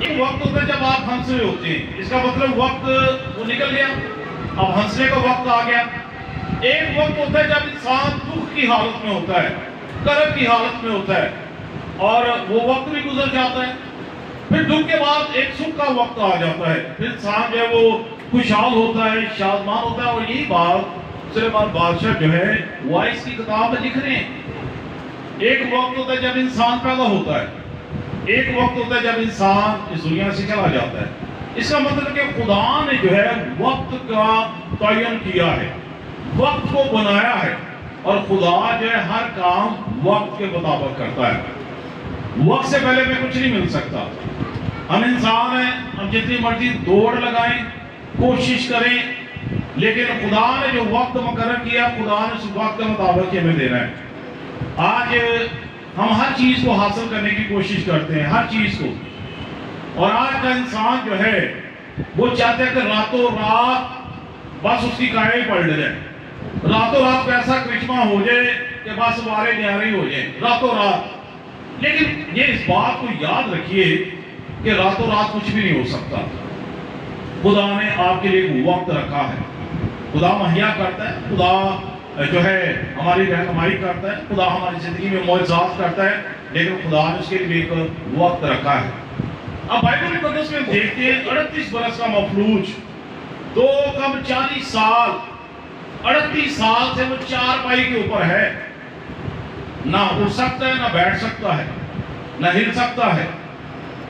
ایک وقت ہوتا ہے جب آپ ہنس رہے ہوتے ہیں، اس کا مطلب وقت وہ نکل گیا، اب ہنسنے کا وقت آ گیا۔ ایک وقت ہوتا ہے جب انسان دکھ کی حالت میں ہوتا ہے، کرب کی حالت میں ہوتا ہے، اور وہ وقت بھی گزر جاتا ہے۔ پھر دکھ کے بعد ایک سکھ کا وقت آ جاتا ہے، پھر انسان جو ہے وہ خوشحال ہوتا ہے، شادمان ہوتا ہے۔ اور یہی بات سلیمان بادشاہ جو ہے وائس کی کتاب میں لکھ رہے ہیں۔ ایک وقت ہوتا ہے جب انسان پیدا ہوتا ہے، ایک وقت ہوتا ہے جب انسان اس دنیا سے چلا جاتا ہے۔ اس کا مطلب کہ خدا نے جو ہے وقت کا تعین کیا ہے، وقت کو بنایا ہے، اور خدا جو ہے ہر کام وقت کے مطابق کرتا ہے۔ وقت سے پہلے میں کچھ نہیں مل سکتا۔ ہم انسان ہیں، ہم جتنی مرضی دوڑ لگائیں، کوشش کریں، لیکن خدا نے جو وقت مقرر کیا، خدا نے اس وقت کے مطابق ہمیں دینا ہے۔ آج ہم ہر چیز کو حاصل کرنے کی کوشش کرتے ہیں، ہر چیز کو، اور آج کا انسان جو ہے وہ چاہتے ہیں کہ راتوں رات بس اس کی کائیں پلٹ جائے، راتوں رات ایسا کرشمہ ہو جائے کہ بس وارے نیارے ہو جائیں راتوں رات۔ لیکن یہ اس بات کو یاد رکھیے کہ راتوں رات کچھ بھی نہیں ہو سکتا۔ خدا نے آپ کے لیے ایک وقت رکھا ہے، خدا مہیا کرتا ہے، خدا جو ہے ہماری رہنمائی کرتا ہے، خدا ہماری زندگی میں معجزات کرتا ہے، لیکن خدا نے اس کے لیے ایک وقت رکھا ہے۔ اب بائبل مقدس میں دیکھتے ہیں 38 برس کا مفلوج، 2 کم 40 سال، 38 سال سے وہ چارپائی کے اوپر ہے، نہ اٹھ سکتا ہے، نہ بیٹھ سکتا ہے، نہ ہل سکتا ہے۔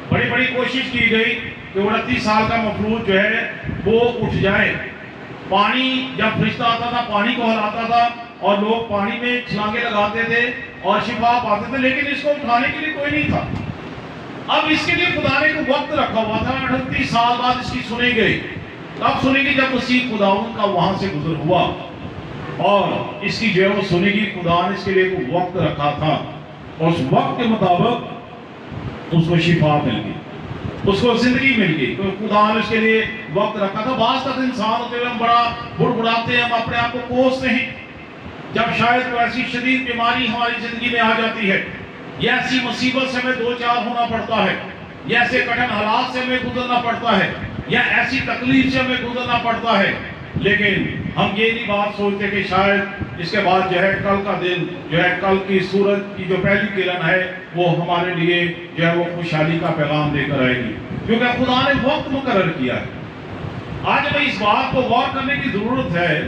بڑی بڑی کوشش کی گئی کہ 38 سال کا مفلوج جو ہے وہ اٹھ جائے۔ پانی جب فرشتہ آتا تھا پانی کو ہلاتا تھا، اور لوگ پانی میں چھلانگے لگاتے تھے اور شفا پاتے تھے، لیکن اس کو اٹھانے کے لیے کوئی نہیں تھا۔ اب اس کے لیے خدا نے ایک وقت رکھا ہوا تھا، 38 سال بعد اس کی سنی گئی۔ کب سنی گئی؟ جب مسیح خداوند کا وہاں سے گزر ہوا، اور اس کی جو ہے وہ سنی گئی۔ خدا نے اس کے لیے ایک وقت رکھا تھا، اور اس وقت کے مطابق اس کو شفا مل گئی، اس کو زندگی مل گئی۔ تو خدا نے اس کے لیے وقت رکھا تھا۔ بعض تک انسان ہوتے ہوئے ہم بڑا بڑبڑاتے ہیں، ہم اپنے آپ کو کوستے ہیں جب شاید کوئی ایسی شدید بیماری ہماری زندگی میں آ جاتی ہے، یا ایسی مصیبت سے ہمیں دو چار ہونا پڑتا ہے، یا ایسے کٹھن حالات سے ہمیں گزرنا پڑتا ہے، یا ایسی تکلیف سے ہمیں گزرنا پڑتا ہے۔ لیکن ہم یہ نہیں بات سوچتے کہ شاید اس کے بعد جو ہے کل کا دن جو ہے، کل کی سورج کی جو پہلی کرن ہے وہ ہمارے لیے جو ہے وہ خوشحالی کا پیغام دے کر آئے گی، کیونکہ خدا نے وقت مقرر کیا ہے۔ آج ہمیں اس بات کو غور کرنے کی ضرورت ہے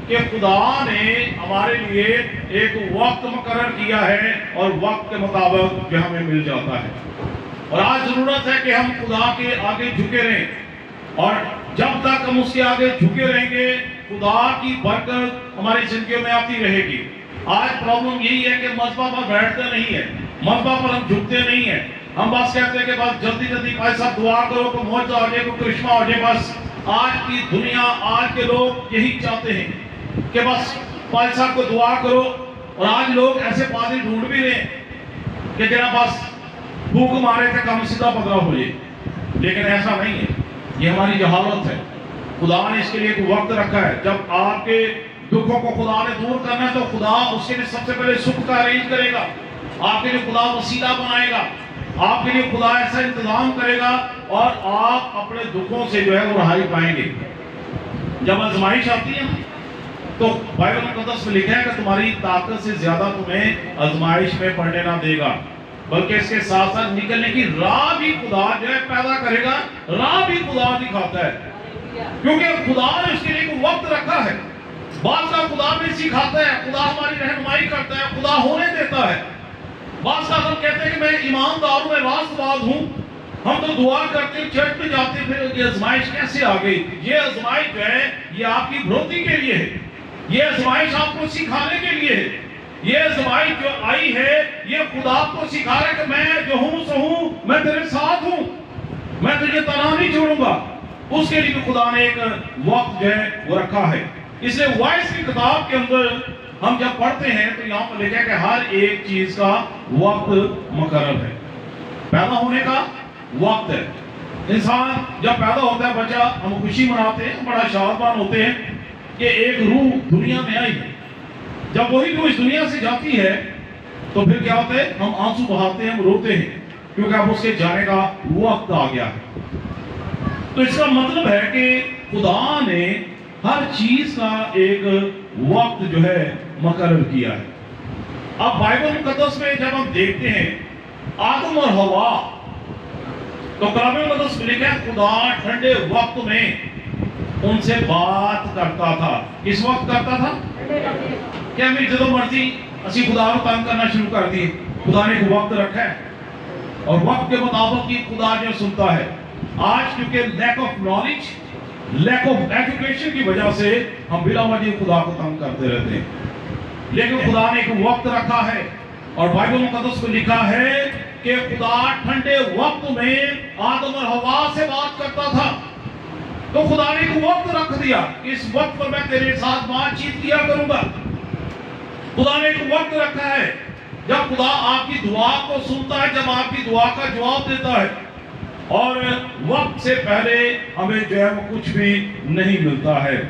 کہ خدا نے ہمارے لیے ایک وقت مقرر کیا ہے، اور وقت کے مطابق جو ہمیں مل جاتا ہے۔ اور آج ضرورت ہے کہ ہم خدا کے آگے جھکے رہیں، اور جب تک ہم اس کے آگے جھکے رہیں گے خدا کی برکت ہماری زندگیوں میں آتی رہے گی۔ آج پرابلم یہی ہے کہ مذبح پر بیٹھتے نہیں ہیں، مذبح پر ہم جھکتے نہیں ہیں۔ ہم بس کہتے ہیں کہ بس جلدی جلدی بھائی صاحب دعا کرو کہ معجزہ ہو جائے، کوئی کرشمہ ہو جائے۔ بس آج کی دنیا، آج کے لوگ یہی چاہتے ہیں کہ بس بھائی صاحب کو دعا کرو، اور آج لوگ ایسے پادری ڈھونڈ بھی رہے ہیں کہ جناب بس بھوک مارے تھے کم سیدھا پدرا ہو جائے، لیکن ایسا نہیں ہے، یہ ہماری جہالت ہے۔ خدا نے اس کے لیے ایک وقت رکھا ہے۔ جب آپ کے دکھوں کو خدا نے دور کرنا ہے تو خدا اس کے لیے سب سے پہلے سکھ کا ارینج کرے گا، آپ کے لیے خدا وسیلہ بنائے گا، آپ کے لیے خدا ایسا انتظام کرے گا، اور آپ اپنے دکھوں سے جو ہے وہ رہائی پائیں گے۔ جب آزمائش آتی ہے تو بائبل مقدس میں لکھا ہے کہ تمہاری طاقت سے زیادہ تمہیں آزمائش میں پڑنے نہ دے گا، بلکہ اس کے ساتھ ساتھ نکلنے کی راہ بھی خدا جو ہے پیدا کرے گا، راہ بھی خدا دکھاتا ہے، کیونکہ خدا نے اس کے لیے ایک وقت رکھا ہے۔ بعض کا خدا بھی سکھاتا ہے، خدا ہماری رہنمائی کرتا ہے، خدا ہونے دیتا ہے۔ بعض کا ہم کہتے ہیں کہ میں ایماندار ہوں، میں راست باز ہوں، ہم تو دعا کرتے ہیں، چرچ میں جاتے ہیں، پھر یہ آزمائش کیسے آ گئی؟ یہ آزمائش جو ہے یہ آپ کی بڑھوتی کے لیے ہے، یہ آزمائش آپ کو سکھانے کے لیے ہے۔ یہ آزمائش جو آئی ہے یہ خدا آپ کو سکھا رہا ہے کہ میں جو ہوں سو ہوں، میں تیرے ساتھ ہوں، میں تجھے تنہا نہیں چھوڑوں گا۔ اس کے لیے خدا نے ایک وقت جو ہے وہ رکھا ہے۔ اس لیے وائس کی کتاب کے اندر ہم جب پڑھتے ہیں تو یہاں پر لکھا ہے کہ ہر ایک چیز کا وقت مقرر ہے۔ پیدا ہونے کا وقت ہے۔ انسان جب پیدا ہوتا ہے بچہ، ہم خوشی مناتے ہیں، بڑا شادمان ہوتے ہیں کہ ایک روح دنیا میں آئی ہے۔ جب وہی روح اس دنیا سے جاتی ہے تو پھر کیا ہوتا ہے؟ ہم آنسو بہاتے ہیں، ہم روتے ہیں، کیونکہ اب اس کے جانے کا وقت آ گیا ہے۔ تو اس کا مطلب ہے کہ خدا نے ہر چیز کا ایک وقت جو ہے مقرر کیا ہے۔ اب بائبل مقدس میں جب ہم دیکھتے ہیں آدم اور حوا، تو کلام مقدس میں لکھا ہے خدا ٹھنڈے وقت میں ان سے بات کرتا تھا۔ کس وقت کرتا تھا؟ کہ ہمیں جدو مرضی اسی خدا کو تنگ کرنا شروع کر دیے، خدا نے ایک وقت رکھا ہے اور وقت کے مطابق ہی خدا جو سنتا ہے۔ آج کیونکہ lack of knowledge, lack of education کی وجہ سے ہم بلا وجہ خدا کو تنگ کرتے رہتے ہیں، لیکن خدا نے ایک وقت رکھا ہے اور بائبل مقدس میں لکھا ہے کہ خدا ٹھنڈے وقت میں آدم اور حوا سے بات کرتا تھا۔ تو خدا نے ایک وقت رکھ دیا کہ اس وقت پر میں تیرے ساتھ بات چیت کیا کروں گا۔ خدا نے ایک وقت رکھا ہے جب خدا آپ کی دعا کو سنتا ہے، جب آپ کی دعا کا جواب دیتا ہے، اور وقت سے پہلے ہمیں جو ہے وہ کچھ بھی نہیں ملتا ہے۔